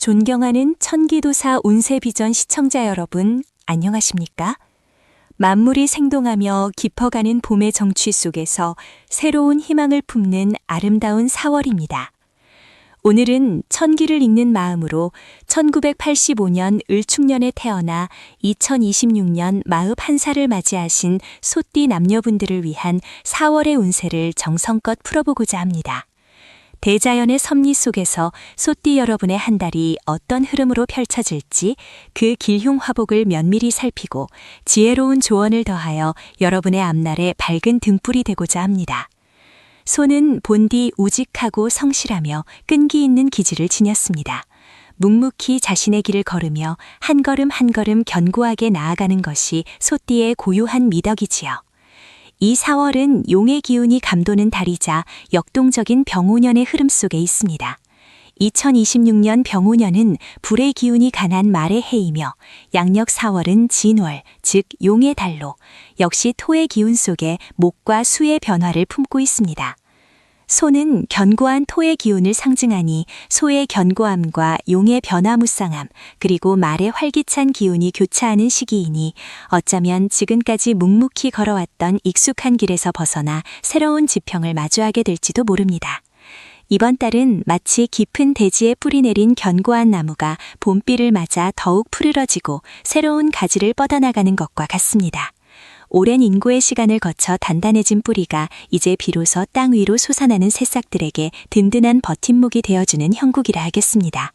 존경하는 천기도사 운세비전 시청자 여러분, 안녕하십니까? 만물이 생동하며 깊어가는 봄의 정취 속에서 새로운 희망을 품는 아름다운 4월입니다. 오늘은 천기를 읽는 마음으로 1985년 을축년에 태어나 2026년 41살을 맞이하신 소띠 남녀분들을 위한 4월의 운세를 정성껏 풀어보고자 합니다. 대자연의 섭리 속에서 소띠 여러분의 한 달이 어떤 흐름으로 펼쳐질지 그 길흉화복을 면밀히 살피고 지혜로운 조언을 더하여 여러분의 앞날에 밝은 등불이 되고자 합니다. 소는 본디 우직하고 성실하며 끈기 있는 기질을 지녔습니다. 묵묵히 자신의 길을 걸으며 한 걸음 한 걸음 견고하게 나아가는 것이 소띠의 고유한 미덕이지요. 이 4월은 용의 기운이 감도는 달이자 역동적인 병오년의 흐름 속에 있습니다. 2026년 병오년은 불의 기운이 강한 말의 해이며 양력 4월은 진월, 즉 용의 달로 역시 토의 기운 속에 목과 수의 변화를 품고 있습니다. 소는 견고한 토의 기운을 상징하니 소의 견고함과 용의 변화무쌍함 그리고 말의 활기찬 기운이 교차하는 시기이니 어쩌면 지금까지 묵묵히 걸어왔던 익숙한 길에서 벗어나 새로운 지평을 마주하게 될지도 모릅니다. 이번 달은 마치 깊은 대지에 뿌리 내린 견고한 나무가 봄비를 맞아 더욱 푸르러지고 새로운 가지를 뻗어나가는 것과 같습니다. 오랜 인고의 시간을 거쳐 단단해진 뿌리가 이제 비로소 땅 위로 솟아나는 새싹들에게 든든한 버팀목이 되어주는 형국이라 하겠습니다.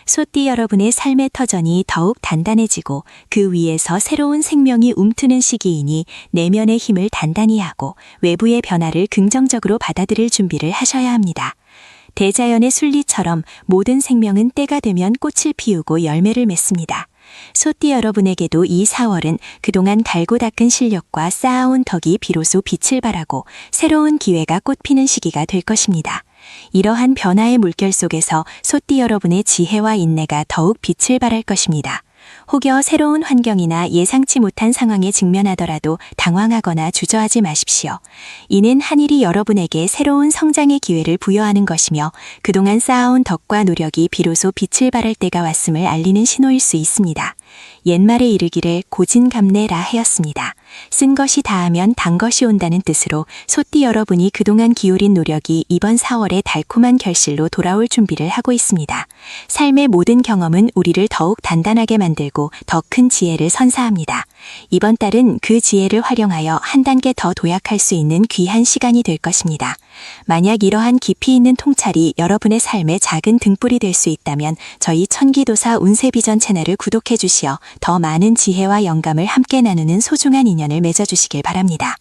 소띠 여러분의 삶의 터전이 더욱 단단해지고 그 위에서 새로운 생명이 움트는 시기이니 내면의 힘을 단단히 하고 외부의 변화를 긍정적으로 받아들일 준비를 하셔야 합니다. 대자연의 순리처럼 모든 생명은 때가 되면 꽃을 피우고 열매를 맺습니다. 소띠 여러분에게도 이 4월은 그동안 갈고 닦은 실력과 쌓아온 덕이 비로소 빛을 발하고 새로운 기회가 꽃피는 시기가 될 것입니다. 이러한 변화의 물결 속에서 소띠 여러분의 지혜와 인내가 더욱 빛을 발할 것입니다. 혹여 새로운 환경이나 예상치 못한 상황에 직면하더라도 당황하거나 주저하지 마십시오. 이는 하늘이 여러분에게 새로운 성장의 기회를 부여하는 것이며 그동안 쌓아온 덕과 노력이 비로소 빛을 발할 때가 왔음을 알리는 신호일 수 있습니다. 옛말에 이르기를 고진감래라 하였습니다. 쓴 것이 다하면 단 것이 온다는 뜻으로 소띠 여러분이 그동안 기울인 노력이 이번 4월에 달콤한 결실로 돌아올 준비를 하고 있습니다. 삶의 모든 경험은 우리를 더욱 단단하게 만들고 더 큰 지혜를 선사합니다. 이번 달은 그 지혜를 활용하여 한 단계 더 도약할 수 있는 귀한 시간이 될 것입니다. 만약 이러한 깊이 있는 통찰이 여러분의 삶에 작은 등불이 될 수 있다면 저희 천기도사 운세비전 채널을 구독해 주시어 더 많은 지혜와 영감을 함께 나누는 소중한 인연을 맺어주시길 바랍니다.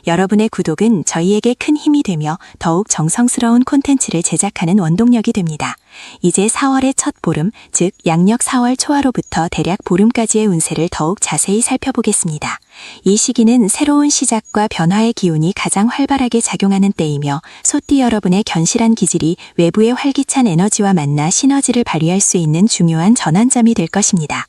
여러분의 구독은 저희에게 큰 힘이 되며 더욱 정성스러운 콘텐츠를 제작하는 원동력이 됩니다. 이제 4월의 첫 보름, 즉 양력 4월 초하로부터 대략 보름까지의 운세를 더욱 자세히 살펴보겠습니다. 이 시기는 새로운 시작과 변화의 기운이 가장 활발하게 작용하는 때이며 소띠 여러분의 견실한 기질이 외부의 활기찬 에너지와 만나 시너지를 발휘할 수 있는 중요한 전환점이 될 것입니다.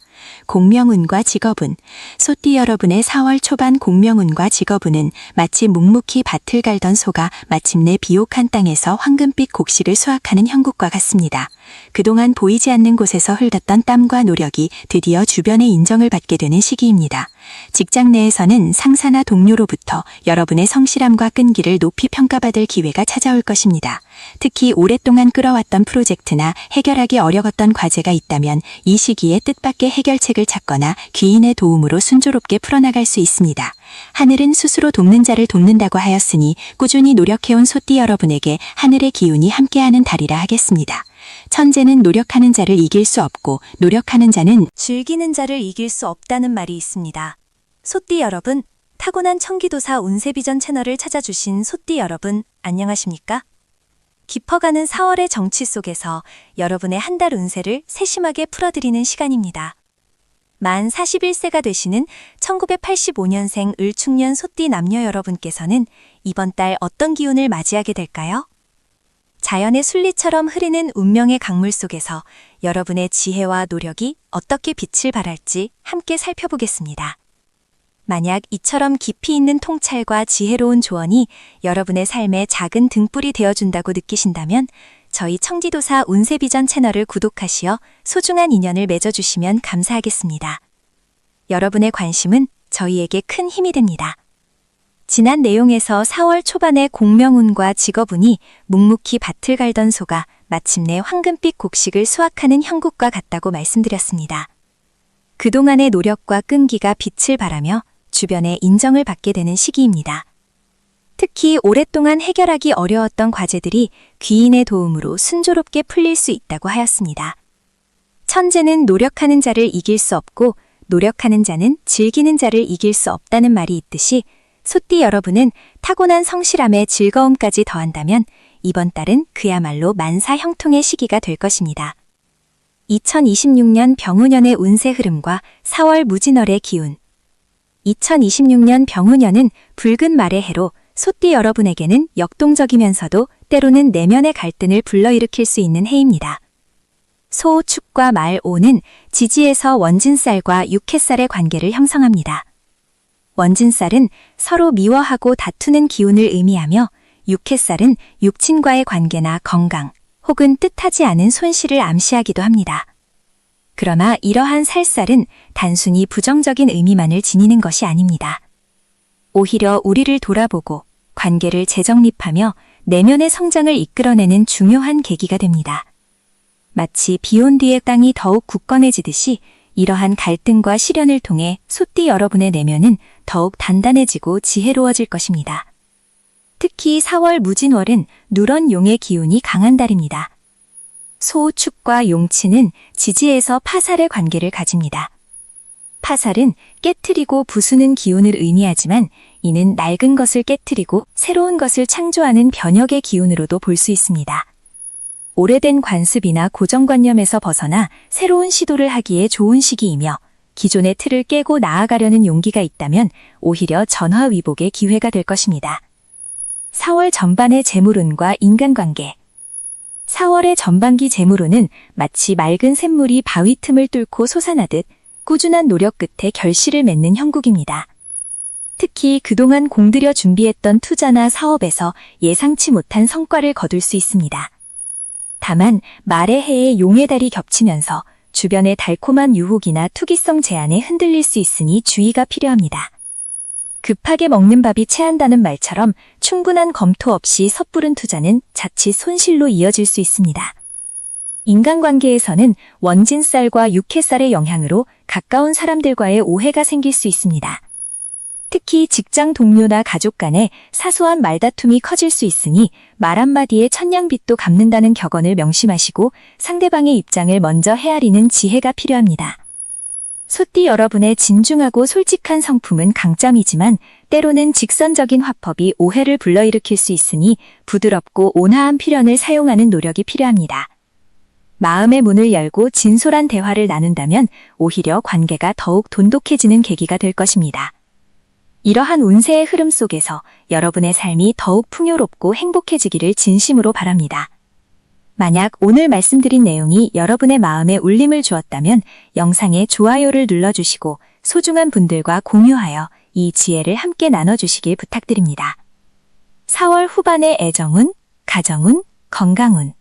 공명운과 직업운. 소띠 여러분의 4월 초반 공명운과 직업운은 마치 묵묵히 밭을 갈던 소가 마침내 비옥한 땅에서 황금빛 곡식을 수확하는 형국과 같습니다. 그동안 보이지 않는 곳에서 흘렀던 땀과 노력이 드디어 주변의 인정을 받게 되는 시기입니다. 직장 내에서는 상사나 동료로부터 여러분의 성실함과 끈기를 높이 평가받을 기회가 찾아올 것입니다. 특히 오랫동안 끌어왔던 프로젝트나 해결하기 어려웠던 과제가 있다면 이 시기에 뜻밖의 해결책을 찾거나 귀인의 도움으로 순조롭게 풀어나갈 수 있습니다. 하늘은 스스로 돕는 자를 돕는다고 하였으니 꾸준히 노력해온 소띠 여러분에게 하늘의 기운이 함께하는 달이라 하겠습니다. 천재는 노력하는 자를 이길 수 없고 노력하는 자는 즐기는 자를 이길 수 없다는 말이 있습니다. 소띠 여러분, 타고난 천기도사 운세비전 채널을 찾아주신 소띠 여러분, 안녕하십니까? 깊어가는 4월의 정치 속에서 여러분의 한 달 운세를 세심하게 풀어드리는 시간입니다. 만 41세가 되시는 1985년생 을축년 소띠 남녀 여러분께서는 이번 달 어떤 기운을 맞이하게 될까요? 자연의 순리처럼 흐르는 운명의 강물 속에서 여러분의 지혜와 노력이 어떻게 빛을 발할지 함께 살펴보겠습니다. 만약 이처럼 깊이 있는 통찰과 지혜로운 조언이 여러분의 삶에 작은 등불이 되어준다고 느끼신다면 저희 청기도사 운세비전 채널을 구독하시어 소중한 인연을 맺어주시면 감사하겠습니다. 여러분의 관심은 저희에게 큰 힘이 됩니다. 지난 내용에서 4월 초반에 공명운과 직업운이 묵묵히 밭을 갈던 소가 마침내 황금빛 곡식을 수확하는 형국과 같다고 말씀드렸습니다. 그동안의 노력과 끈기가 빛을 발하며 주변의 인정을 받게 되는 시기입니다. 특히 오랫동안 해결하기 어려웠던 과제들이 귀인의 도움으로 순조롭게 풀릴 수 있다고 하였습니다. 천재는 노력하는 자를 이길 수 없고 노력하는 자는 즐기는 자를 이길 수 없다는 말이 있듯이 소띠 여러분은 타고난 성실함에 즐거움까지 더한다면 이번 달은 그야말로 만사형통의 시기가 될 것입니다. 2026년 병우년의 운세 흐름과 4월 무진월의 기운. 2026년 병우년은 붉은 말의 해로 소띠 여러분에게는 역동적이면서도 때로는 내면의 갈등을 불러일으킬 수 있는 해입니다. 소, 축과 말, 오는 지지에서 원진쌀과 육해쌀의 관계를 형성합니다. 원진쌀은 서로 미워하고 다투는 기운을 의미하며 육해쌀은 육친과의 관계나 건강 혹은 뜻하지 않은 손실을 암시하기도 합니다. 그러나 이러한 살살은 단순히 부정적인 의미만을 지니는 것이 아닙니다. 오히려 우리를 돌아보고 관계를 재정립하며 내면의 성장을 이끌어내는 중요한 계기가 됩니다. 마치 비온 뒤에 땅이 더욱 굳건해지듯이 이러한 갈등과 시련을 통해 소띠 여러분의 내면은 더욱 단단해지고 지혜로워질 것입니다. 특히 4월 무진월은 누런 용의 기운이 강한 달입니다. 소, 축과 용치는 지지에서 파살의 관계를 가집니다. 파살은 깨트리고 부수는 기운을 의미하지만 이는 낡은 것을 깨트리고 새로운 것을 창조하는 변혁의 기운으로도 볼 수 있습니다. 오래된 관습이나 고정관념에서 벗어나 새로운 시도를 하기에 좋은 시기이며 기존의 틀을 깨고 나아가려는 용기가 있다면 오히려 전화위복의 기회가 될 것입니다. 4월 전반의 재물운과 인간관계. 4월의 전반기 재물운은 마치 맑은 샘물이 바위 틈을 뚫고 솟아나듯 꾸준한 노력 끝에 결실을 맺는 형국입니다. 특히 그동안 공들여 준비했던 투자나 사업에서 예상치 못한 성과를 거둘 수 있습니다. 다만 말의 해에 용의 달이 겹치면서 주변의 달콤한 유혹이나 투기성 제안에 흔들릴 수 있으니 주의가 필요합니다. 급하게 먹는 밥이 체한다는 말처럼 충분한 검토 없이 섣부른 투자는 자칫 손실로 이어질 수 있습니다. 인간관계에서는 원진쌀과 육해쌀의 영향으로 가까운 사람들과의 오해가 생길 수 있습니다. 특히 직장 동료나 가족 간에 사소한 말다툼이 커질 수 있으니 말 한마디에 천냥빚도 갚는다는 격언을 명심하시고 상대방의 입장을 먼저 헤아리는 지혜가 필요합니다. 소띠 여러분의 진중하고 솔직한 성품은 강점이지만 때로는 직선적인 화법이 오해를 불러일으킬 수 있으니 부드럽고 온화한 표현을 사용하는 노력이 필요합니다. 마음의 문을 열고 진솔한 대화를 나눈다면 오히려 관계가 더욱 돈독해지는 계기가 될 것입니다. 이러한 운세의 흐름 속에서 여러분의 삶이 더욱 풍요롭고 행복해지기를 진심으로 바랍니다. 만약 오늘 말씀드린 내용이 여러분의 마음에 울림을 주었다면 영상에 좋아요를 눌러주시고 소중한 분들과 공유하여 이 지혜를 함께 나눠주시길 부탁드립니다. 4월 후반의 애정운, 가정운, 건강운.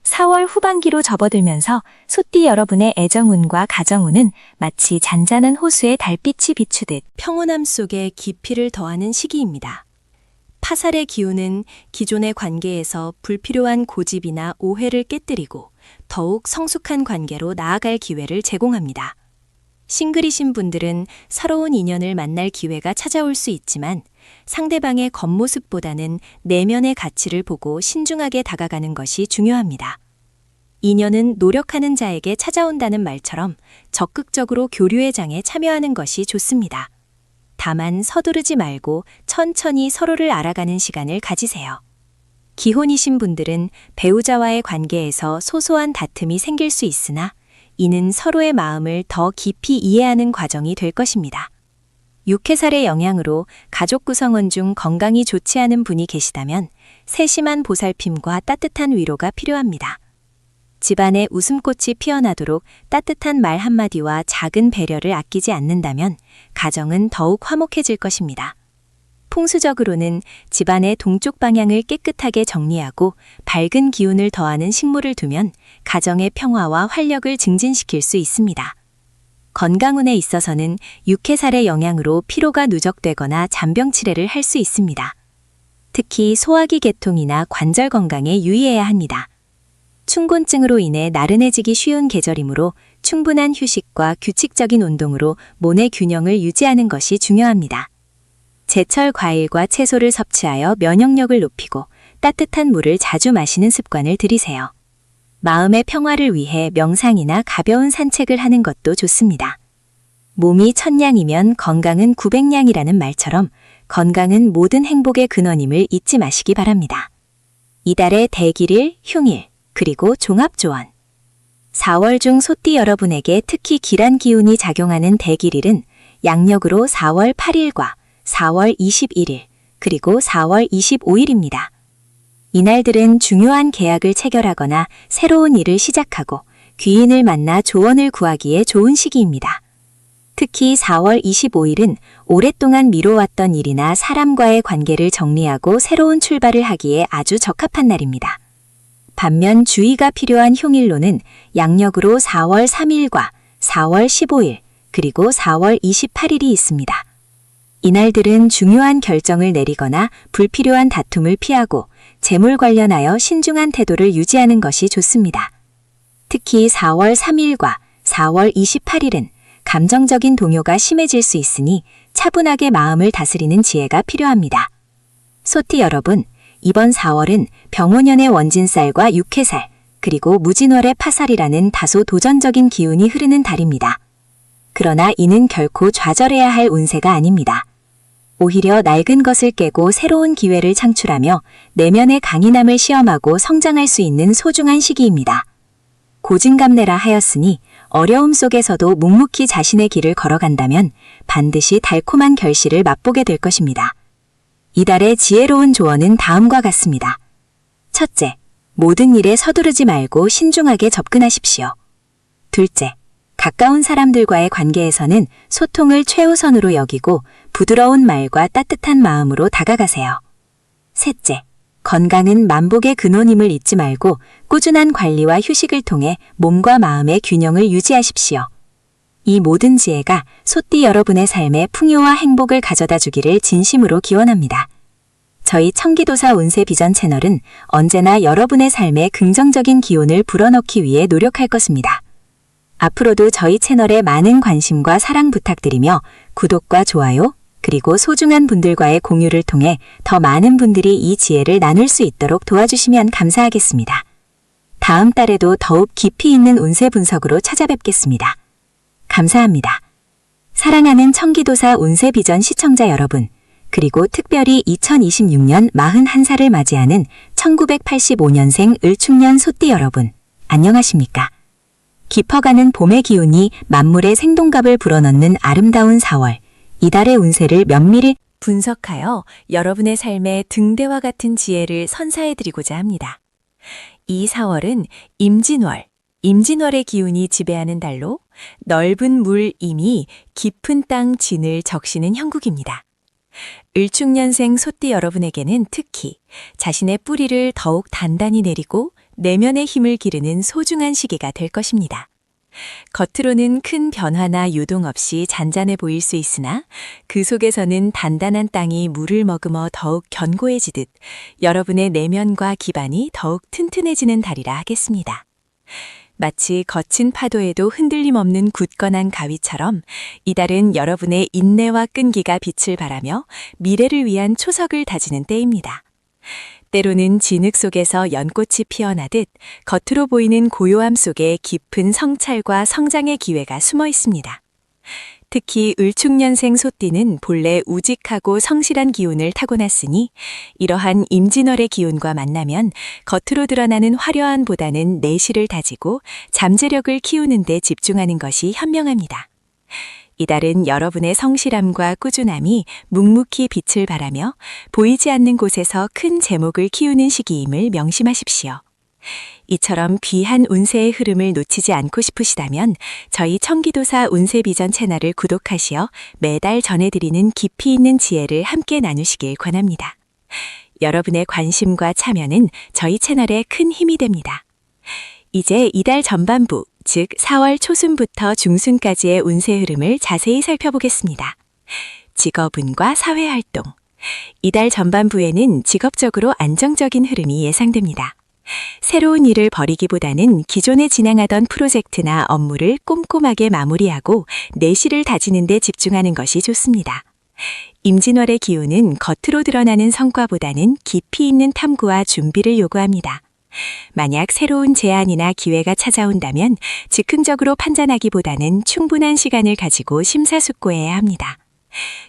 4월 후반기로 접어들면서 소띠 여러분의 애정운과 가정운은 마치 잔잔한 호수에 달빛이 비추듯 평온함 속에 깊이를 더하는 시기입니다. 파살의 기운은 기존의 관계에서 불필요한 고집이나 오해를 깨뜨리고 더욱 성숙한 관계로 나아갈 기회를 제공합니다. 싱글이신 분들은 새로운 인연을 만날 기회가 찾아올 수 있지만 상대방의 겉모습보다는 내면의 가치를 보고 신중하게 다가가는 것이 중요합니다. 인연은 노력하는 자에게 찾아온다는 말처럼 적극적으로 교류의 장에 참여하는 것이 좋습니다. 다만 서두르지 말고 천천히 서로를 알아가는 시간을 가지세요. 기혼이신 분들은 배우자와의 관계에서 소소한 다툼이 생길 수 있으나 이는 서로의 마음을 더 깊이 이해하는 과정이 될 것입니다. 육해살의 영향으로 가족 구성원 중 건강이 좋지 않은 분이 계시다면 세심한 보살핌과 따뜻한 위로가 필요합니다. 집안에 웃음꽃이 피어나도록 따뜻한 말 한마디와 작은 배려를 아끼지 않는다면 가정은 더욱 화목해질 것입니다. 풍수적으로는 집안의 동쪽 방향을 깨끗하게 정리하고 밝은 기운을 더하는 식물을 두면 가정의 평화와 활력을 증진시킬 수 있습니다. 건강운에 있어서는 육해살의 영향으로 피로가 누적되거나 잔병치레를 할 수 있습니다. 특히 소화기 계통이나 관절 건강에 유의해야 합니다. 춘곤증으로 인해 나른해지기 쉬운 계절이므로 충분한 휴식과 규칙적인 운동으로 몸의 균형을 유지하는 것이 중요합니다. 제철 과일과 채소를 섭취하여 면역력을 높이고 따뜻한 물을 자주 마시는 습관을 들이세요. 마음의 평화를 위해 명상이나 가벼운 산책을 하는 것도 좋습니다. 몸이 천냥이면 건강은 구백냥이라는 말처럼 건강은 모든 행복의 근원임을 잊지 마시기 바랍니다. 이달의 대길일, 흉일, 그리고 종합조언. 4월 중 소띠 여러분에게 특히 길한 기운이 작용하는 대길일은 양력으로 4월 8일과 4월 21일, 그리고 4월 25일입니다. 이날들은 중요한 계약을 체결하거나 새로운 일을 시작하고 귀인을 만나 조언을 구하기에 좋은 시기입니다. 특히 4월 25일은 오랫동안 미뤄왔던 일이나 사람과의 관계를 정리하고 새로운 출발을 하기에 아주 적합한 날입니다. 반면 주의가 필요한 흉일로는 양력으로 4월 3일과 4월 15일, 그리고 4월 28일이 있습니다. 이날들은 중요한 결정을 내리거나 불필요한 다툼을 피하고 재물 관련하여 신중한 태도를 유지하는 것이 좋습니다. 특히 4월 3일과 4월 28일은 감정적인 동요가 심해질 수 있으니 차분하게 마음을 다스리는 지혜가 필요합니다. 소띠 여러분, 이번 4월은 병오년의 원진살과 육해살, 그리고 무진월의 파살이라는 다소 도전적인 기운이 흐르는 달입니다. 그러나 이는 결코 좌절해야 할 운세가 아닙니다. 오히려 낡은 것을 깨고 새로운 기회를 창출하며 내면의 강인함을 시험하고 성장할 수 있는 소중한 시기입니다. 고진감래라 하였으니 어려움 속에서도 묵묵히 자신의 길을 걸어간다면 반드시 달콤한 결실을 맛보게 될 것입니다. 이달의 지혜로운 조언은 다음과 같습니다. 첫째, 모든 일에 서두르지 말고 신중하게 접근하십시오. 둘째, 가까운 사람들과의 관계에서는 소통을 최우선으로 여기고 부드러운 말과 따뜻한 마음으로 다가가세요. 셋째, 건강은 만복의 근원임을 잊지 말고 꾸준한 관리와 휴식을 통해 몸과 마음의 균형을 유지하십시오. 이 모든 지혜가 소띠 여러분의 삶에 풍요와 행복을 가져다 주기를 진심으로 기원합니다. 저희 청기도사 운세 비전 채널은 언제나 여러분의 삶에 긍정적인 기운을 불어넣기 위해 노력할 것입니다. 앞으로도 저희 채널에 많은 관심과 사랑 부탁드리며 구독과 좋아요, 그리고 소중한 분들과의 공유를 통해 더 많은 분들이 이 지혜를 나눌 수 있도록 도와주시면 감사하겠습니다. 다음 달에도 더욱 깊이 있는 운세 분석으로 찾아뵙겠습니다. 감사합니다. 사랑하는 청기도사 운세 비전 시청자 여러분, 그리고 특별히 2026년 41살을 맞이하는 1985년생 을축년 소띠 여러분, 안녕하십니까? 깊어가는 봄의 기운이 만물의 생동감을 불어넣는 아름다운 4월, 이달의 운세를 면밀히 분석하여 여러분의 삶에 등대와 같은 지혜를 선사해드리고자 합니다. 이 4월은 임진월의 기운이 지배하는 달로 넓은 물 임이 깊은 땅 진을 적시는 형국입니다. 을축년생 소띠 여러분에게는 특히 자신의 뿌리를 더욱 단단히 내리고 내면의 힘을 기르는 소중한 시기가 될 것입니다. 겉으로는 큰 변화나 요동 없이 잔잔해 보일 수 있으나 그 속에서는 단단한 땅이 물을 머금어 더욱 견고해지듯 여러분의 내면과 기반이 더욱 튼튼해지는 달이라 하겠습니다. 마치 거친 파도에도 흔들림 없는 굳건한 가위처럼 이달은 여러분의 인내와 끈기가 빛을 발하며 미래를 위한 초석을 다지는 때입니다. 때로는 진흙 속에서 연꽃이 피어나듯 겉으로 보이는 고요함 속에 깊은 성찰과 성장의 기회가 숨어 있습니다. 특히 을축년생 소띠는 본래 우직하고 성실한 기운을 타고났으니 이러한 임진월의 기운과 만나면 겉으로 드러나는 화려함보다는 내실을 다지고 잠재력을 키우는 데 집중하는 것이 현명합니다. 이달은 여러분의 성실함과 꾸준함이 묵묵히 빛을 발하며 보이지 않는 곳에서 큰 제목을 키우는 시기임을 명심하십시오. 이처럼 귀한 운세의 흐름을 놓치지 않고 싶으시다면 저희 청기도사 운세비전 채널을 구독하시어 매달 전해드리는 깊이 있는 지혜를 함께 나누시길 권합니다. 여러분의 관심과 참여는 저희 채널에 큰 힘이 됩니다. 이제 이달 전반부, 즉 4월 초순부터 중순까지의 운세 흐름을 자세히 살펴보겠습니다. 직업운과 사회활동. 이달 전반부에는 직업적으로 안정적인 흐름이 예상됩니다. 새로운 일을 벌이기보다는 기존에 진행하던 프로젝트나 업무를 꼼꼼하게 마무리하고 내실을 다지는 데 집중하는 것이 좋습니다. 임진월의 기운은 겉으로 드러나는 성과보다는 깊이 있는 탐구와 준비를 요구합니다. 만약 새로운 제안이나 기회가 찾아온다면 즉흥적으로 판단하기보다는 충분한 시간을 가지고 심사숙고해야 합니다.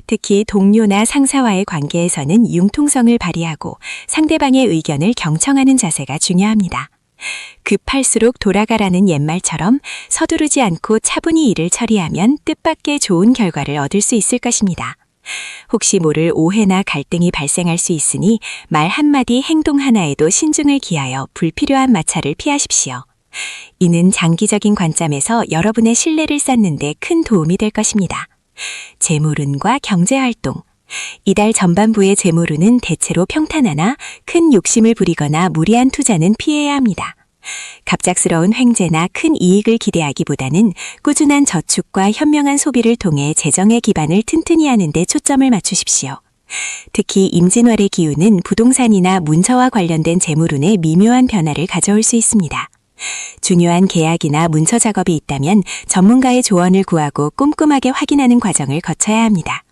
특히 동료나 상사와의 관계에서는 융통성을 발휘하고 상대방의 의견을 경청하는 자세가 중요합니다. 급할수록 돌아가라는 옛말처럼 서두르지 않고 차분히 일을 처리하면 뜻밖의 좋은 결과를 얻을 수 있을 것입니다. 혹시 모를 오해나 갈등이 발생할 수 있으니 말 한마디 행동 하나에도 신중을 기하여 불필요한 마찰을 피하십시오. 이는 장기적인 관점에서 여러분의 신뢰를 쌓는 데 큰 도움이 될 것입니다. 재물운과 경제활동. 이달 전반부의 재물운은 대체로 평탄하나 큰 욕심을 부리거나 무리한 투자는 피해야 합니다. 갑작스러운 횡재나 큰 이익을 기대하기보다는 꾸준한 저축과 현명한 소비를 통해 재정의 기반을 튼튼히 하는 데 초점을 맞추십시오. 특히 임진월의 기운은 부동산이나 문서와 관련된 재물운에 미묘한 변화를 가져올 수 있습니다. 중요한 계약이나 문서 작업이 있다면 전문가의 조언을 구하고 꼼꼼하게 확인하는 과정을 거쳐야 합니다.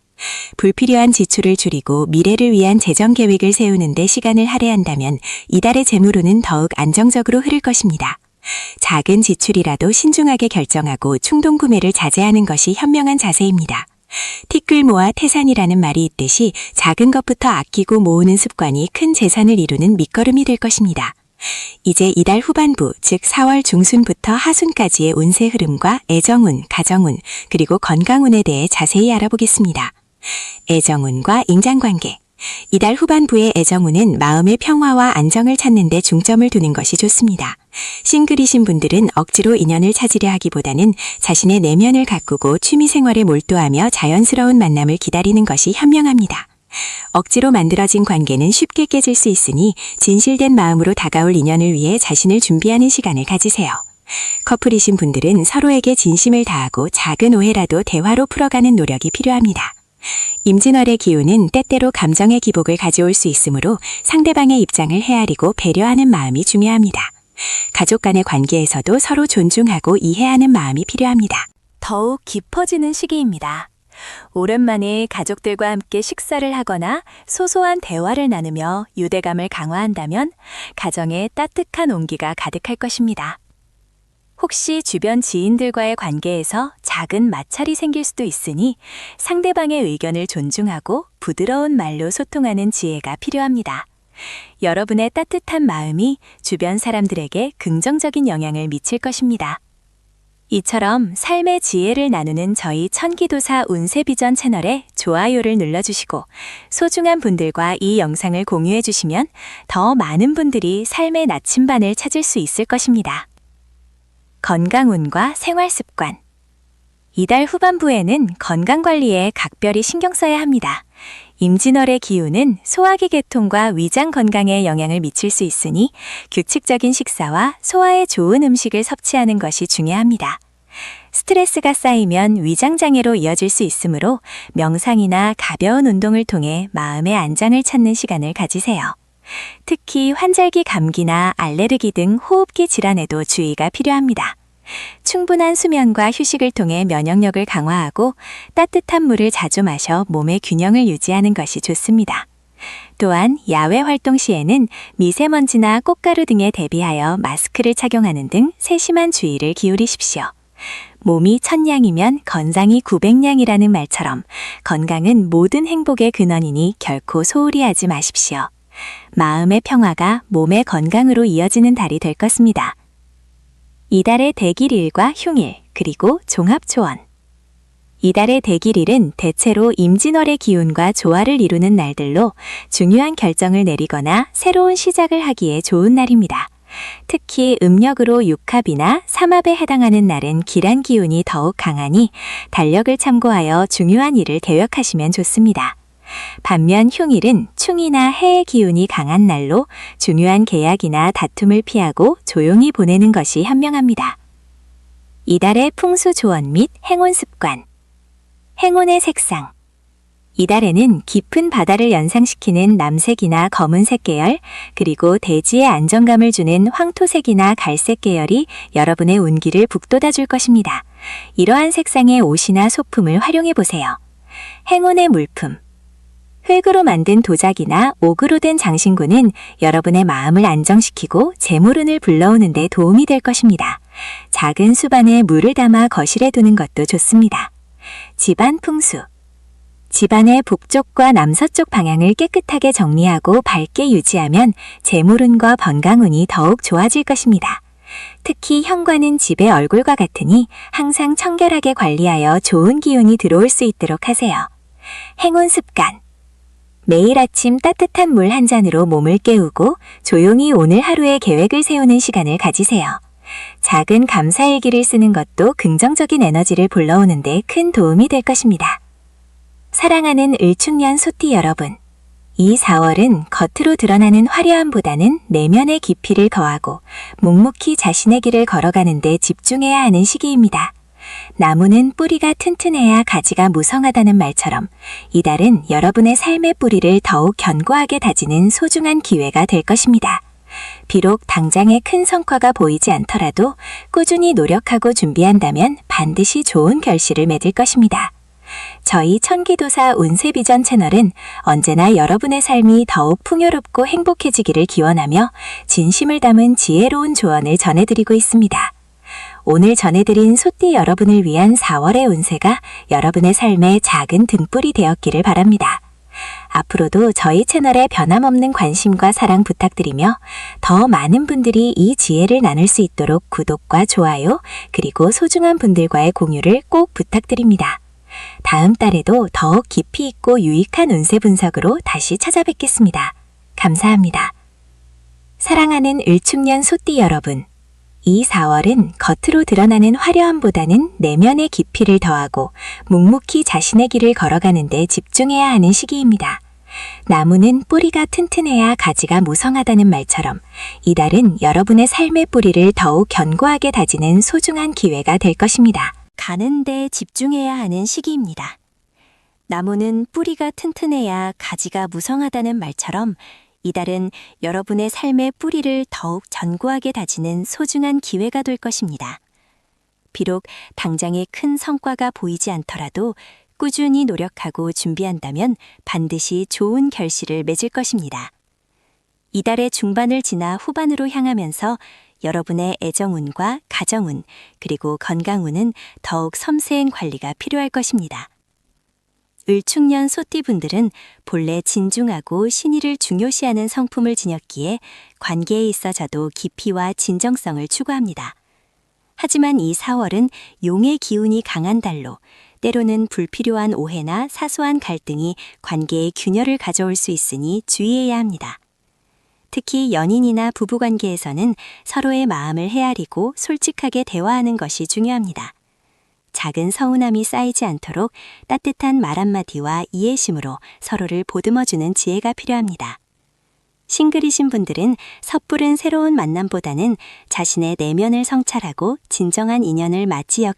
불필요한 지출을 줄이고 미래를 위한 재정 계획을 세우는 데 시간을 할애한다면 이달의 재물운은 더욱 안정적으로 흐를 것입니다. 작은 지출이라도 신중하게 결정하고 충동 구매를 자제하는 것이 현명한 자세입니다. 티끌 모아 태산이라는 말이 있듯이 작은 것부터 아끼고 모으는 습관이 큰 재산을 이루는 밑거름이 될 것입니다. 이제 이달 후반부, 즉 4월 중순부터 하순까지의 운세 흐름과 애정운, 가정운, 그리고 건강운에 대해 자세히 알아보겠습니다. 애정운과 인간관계. 이달 후반부의 애정운은 마음의 평화와 안정을 찾는 데 중점을 두는 것이 좋습니다. 싱글이신 분들은 억지로 인연을 찾으려 하기보다는 자신의 내면을 가꾸고 취미생활에 몰두하며 자연스러운 만남을 기다리는 것이 현명합니다. 억지로 만들어진 관계는 쉽게 깨질 수 있으니 진실된 마음으로 다가올 인연을 위해 자신을 준비하는 시간을 가지세요. 커플이신 분들은 서로에게 진심을 다하고 작은 오해라도 대화로 풀어가는 노력이 필요합니다. 임진월의 기운은 때때로 감정의 기복을 가져올 수 있으므로 상대방의 입장을 헤아리고 배려하는 마음이 중요합니다. 가족 간의 관계에서도 서로 존중하고 이해하는 마음이 필요합니다. 더욱 깊어지는 시기입니다. 오랜만에 가족들과 함께 식사를 하거나 소소한 대화를 나누며 유대감을 강화한다면 가정에 따뜻한 온기가 가득할 것입니다. 혹시 주변 지인들과의 관계에서 작은 마찰이 생길 수도 있으니 상대방의 의견을 존중하고 부드러운 말로 소통하는 지혜가 필요합니다. 여러분의 따뜻한 마음이 주변 사람들에게 긍정적인 영향을 미칠 것입니다. 이처럼 삶의 지혜를 나누는 저희 천기도사 운세비전 채널에 좋아요를 눌러주시고 소중한 분들과 이 영상을 공유해 주시면 더 많은 분들이 삶의 나침반을 찾을 수 있을 것입니다. 건강운과 생활습관. 이달 후반부에는 건강관리에 각별히 신경 써야 합니다. 임진월의 기운은 소화기 계통과 위장 건강에 영향을 미칠 수 있으니 규칙적인 식사와 소화에 좋은 음식을 섭취하는 것이 중요합니다. 스트레스가 쌓이면 위장장애로 이어질 수 있으므로 명상이나 가벼운 운동을 통해 마음의 안정을 찾는 시간을 가지세요. 특히 환절기 감기나 알레르기 등 호흡기 질환에도 주의가 필요합니다. 충분한 수면과 휴식을 통해 면역력을 강화하고 따뜻한 물을 자주 마셔 몸의 균형을 유지하는 것이 좋습니다. 또한 야외 활동 시에는 미세먼지나 꽃가루 등에 대비하여 마스크를 착용하는 등 세심한 주의를 기울이십시오. 몸이 천냥이면 건강이 900냥이라는 말처럼 건강은 모든 행복의 근원이니 결코 소홀히 하지 마십시오. 마음의 평화가 몸의 건강으로 이어지는 달이 될 것입니다. 이달의 대길일과 흉일, 그리고 종합초원. 이달의 대길일은 대체로 임진월의 기운과 조화를 이루는 날들로 중요한 결정을 내리거나 새로운 시작을 하기에 좋은 날입니다. 특히 음력으로 육합이나 삼합에 해당하는 날은 기란 기운이 더욱 강하니 달력을 참고하여 중요한 일을 계획하시면 좋습니다. 반면 흉일은 충이나 해의 기운이 강한 날로 중요한 계약이나 다툼을 피하고 조용히 보내는 것이 현명합니다. 이달의 풍수 조언 및 행운 습관. 행운의 색상. 이달에는 깊은 바다를 연상시키는 남색이나 검은색 계열, 그리고 대지에 안정감을 주는 황토색이나 갈색 계열이 여러분의 운기를 북돋아 줄 것입니다. 이러한 색상의 옷이나 소품을 활용해 보세요. 행운의 물품. 흙으로 만든 도자기나 옥으로 된 장신구는 여러분의 마음을 안정시키고 재물운을 불러오는 데 도움이 될 것입니다. 작은 수반에 물을 담아 거실에 두는 것도 좋습니다. 집안 풍수. 집안의 북쪽과 남서쪽 방향을 깨끗하게 정리하고 밝게 유지하면 재물운과 건강운이 더욱 좋아질 것입니다. 특히 현관은 집의 얼굴과 같으니 항상 청결하게 관리하여 좋은 기운이 들어올 수 있도록 하세요. 행운 습관. 매일 아침 따뜻한 물 한 잔으로 몸을 깨우고 조용히 오늘 하루의 계획을 세우는 시간을 가지세요. 작은 감사일기를 쓰는 것도 긍정적인 에너지를 불러오는 데 큰 도움이 될 것입니다. 사랑하는 을축년 소띠 여러분, 이 4월은 겉으로 드러나는 화려함보다는 내면의 깊이를 더하고 묵묵히 자신의 길을 걸어가는 데 집중해야 하는 시기입니다. 나무는 뿌리가 튼튼해야 가지가 무성하다는 말처럼 이달은 여러분의 삶의 뿌리를 더욱 견고하게 다지는 소중한 기회가 될 것입니다. 비록 당장의 큰 성과가 보이지 않더라도 꾸준히 노력하고 준비한다면 반드시 좋은 결실을 맺을 것입니다. 저희 천기도사 운세비전 채널은 언제나 여러분의 삶이 더욱 풍요롭고 행복해지기를 기원하며 진심을 담은 지혜로운 조언을 전해드리고 있습니다. 오늘 전해드린 소띠 여러분을 위한 4월의 운세가 여러분의 삶에 작은 등불이 되었기를 바랍니다. 앞으로도 저희 채널에 변함없는 관심과 사랑 부탁드리며 더 많은 분들이 이 지혜를 나눌 수 있도록 구독과 좋아요, 그리고 소중한 분들과의 공유를 꼭 부탁드립니다. 다음 달에도 더욱 깊이 있고 유익한 운세 분석으로 다시 찾아뵙겠습니다. 감사합니다. 사랑하는 을축년 소띠 여러분, 이 4월은 겉으로 드러나는 화려함보다는 내면의 깊이를 더하고 묵묵히 자신의 길을 걸어가는 데 집중해야 하는 시기입니다. 나무는 뿌리가 튼튼해야 가지가 무성하다는 말처럼 이달은 여러분의 삶의 뿌리를 더욱 견고하게 다지는 소중한 기회가 될 것입니다. 가는 데 집중해야 하는 시기입니다. 나무는 뿌리가 튼튼해야 가지가 무성하다는 말처럼 이달은 여러분의 삶의 뿌리를 더욱 견고하게 다지는 소중한 기회가 될 것입니다. 비록 당장의 큰 성과가 보이지 않더라도 꾸준히 노력하고 준비한다면 반드시 좋은 결실을 맺을 것입니다. 이달의 중반을 지나 후반으로 향하면서 여러분의 애정운과 가정운, 그리고 건강운은 더욱 섬세한 관리가 필요할 것입니다. 을축년 소띠분들은 본래 진중하고 신의를 중요시하는 성품을 지녔기에 관계에 있어서도 깊이와 진정성을 추구합니다. 하지만 이 4월은 용의 기운이 강한 달로 때로는 불필요한 오해나 사소한 갈등이 관계에 균열을 가져올 수 있으니 주의해야 합니다. 특히 연인이나 부부관계에서는 서로의 마음을 헤아리고 솔직하게 대화하는 것이 중요합니다. 작은 서운함이 쌓이지 않도록 따뜻한 말 한마디와 이해심으로 서로를 보듬어주는 지혜가 필요합니다. 싱글이신 분들은 섣부른 새로운 만남보다는 자신의 내면을 성찰하고 진정한 인연을 맞이엮기